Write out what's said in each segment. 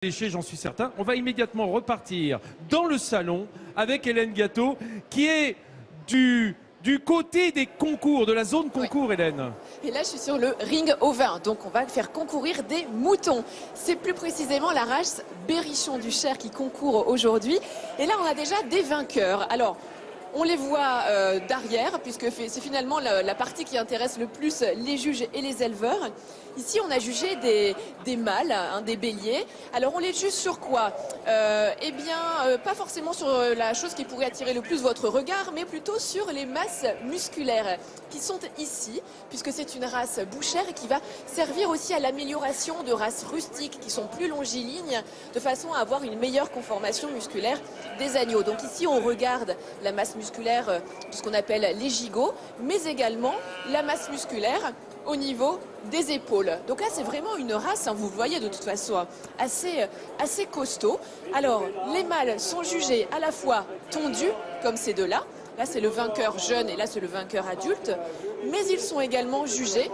Léché, j'en suis certain. On va immédiatement repartir dans le salon avec Hélène Gâteau qui est du côté des concours, de la zone concours, oui. Hélène. Et là, je suis sur le ring ovin, donc on va faire concourir des moutons. C'est plus précisément la race Berrichon du Cher qui concourt aujourd'hui. Et là, on a déjà des vainqueurs. Alors, on les voit d'arrière, puisque c'est finalement la partie qui intéresse le plus les juges et les éleveurs. Ici, on a jugé des mâles, des béliers. Alors, on les juge sur quoi? Eh bien, pas forcément sur la chose qui pourrait attirer le plus votre regard, mais plutôt sur les masses musculaires qui sont ici, puisque c'est une race bouchère et qui va servir aussi à l'amélioration de races rustiques qui sont plus longilignes, de façon à avoir une meilleure conformation musculaire des agneaux. Donc ici, on regarde la masse musculaire de ce qu'on appelle les gigots, mais également la masse musculaire au niveau des épaules. Donc là, c'est vraiment une race, vous le voyez de toute façon, assez costaud. Alors, les mâles sont jugés à la fois tondus, comme ces deux-là. Là, c'est le vainqueur jeune et là, c'est le vainqueur adulte. Mais ils sont également jugés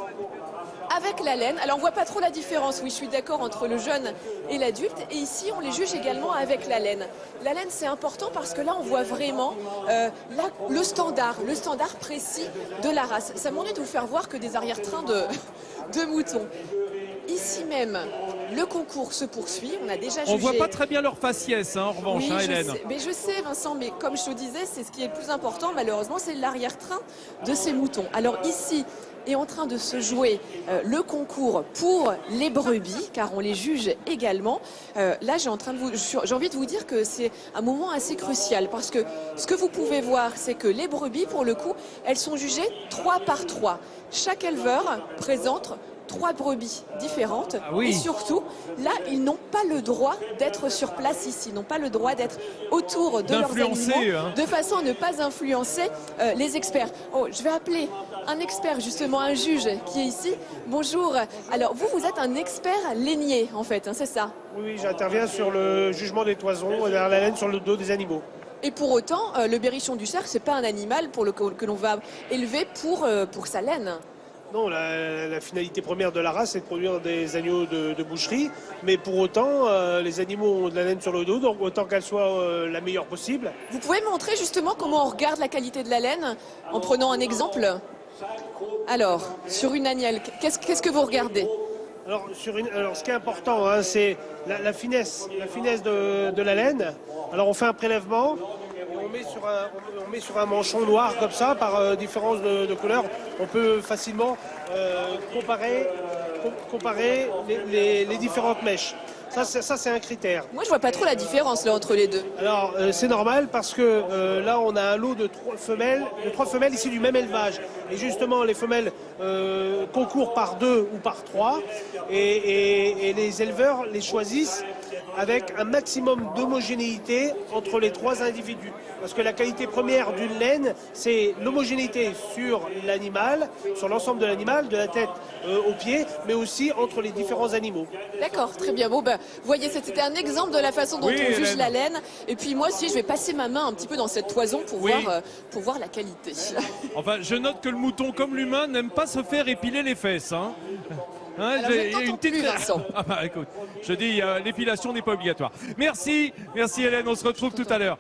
avec la laine. Alors on voit pas trop la différence, oui je suis d'accord, entre le jeune et l'adulte. Et ici on les juge également avec la laine. La laine c'est important parce que là on voit vraiment le standard précis de la race. Ça m'ennuie de vous faire voir que des arrière-trains de moutons. Ici même, le concours se poursuit. On a déjà jugé. On voit pas très bien leur faciès, en revanche, oui, Hélène. Mais je sais, Vincent, mais comme je te disais, c'est ce qui est le plus important, malheureusement, c'est l'arrière-train de ces moutons. Alors ici est en train de se jouer le concours pour les brebis, car on les juge également. Là, j'ai envie de vous dire que c'est un moment assez crucial, parce que ce que vous pouvez voir, c'est que les brebis, pour le coup, elles sont jugées 3 par 3. Chaque éleveur présente 3 brebis différentes. Ah oui. Et surtout, là, ils n'ont pas le droit d'être sur place ici, n'ont pas le droit d'être autour de leurs animaux, de façon à ne pas influencer les experts. Oh, je vais appeler un expert, justement, un juge qui est ici. Bonjour. Alors, vous êtes un expert lainier, en fait, c'est ça? Oui, j'interviens sur le jugement des toisons et la laine sur le dos des animaux. Et pour autant, le Berrichon du Cher, c'est pas un animal que l'on va élever pour sa laine. Non, la finalité première de la race, c'est de produire des agneaux de boucherie. Mais pour autant, les animaux ont de la laine sur le dos, donc autant qu'elle soit la meilleure possible. Vous pouvez montrer justement comment on regarde la qualité de la laine en prenant un exemple? Alors, sur une agnelle, qu'est-ce que vous regardez? Alors, ce qui est important, c'est la finesse de la laine. Alors, on fait un prélèvement. On met sur un manchon noir comme ça, par différence de couleur. On peut facilement comparer les différentes mèches. Ça c'est un critère. Moi, je vois pas trop la différence là entre les deux. Alors, c'est normal parce que là, on a un lot de 3 femelles issues du même élevage. Et justement, les femelles concourent par 2 ou par 3. Et les éleveurs les choisissent avec un maximum d'homogénéité entre les 3 individus. Parce que la qualité première d'une laine, c'est l'homogénéité sur l'animal, sur l'ensemble de l'animal, de la tête aux pieds, mais aussi entre les différents animaux. D'accord, très bien. Bon, vous voyez, c'était un exemple de la façon dont on juge la laine. Et puis moi aussi, je vais passer ma main un petit peu dans cette toison pour voir la qualité. Enfin, je note que le mouton, comme l'humain, n'aime pas se faire épiler les fesses. Alors, je ne plus, Vincent. Ah bah écoute, je dis, l'épilation n'est pas obligatoire. Merci Hélène, on se retrouve tout à l'heure.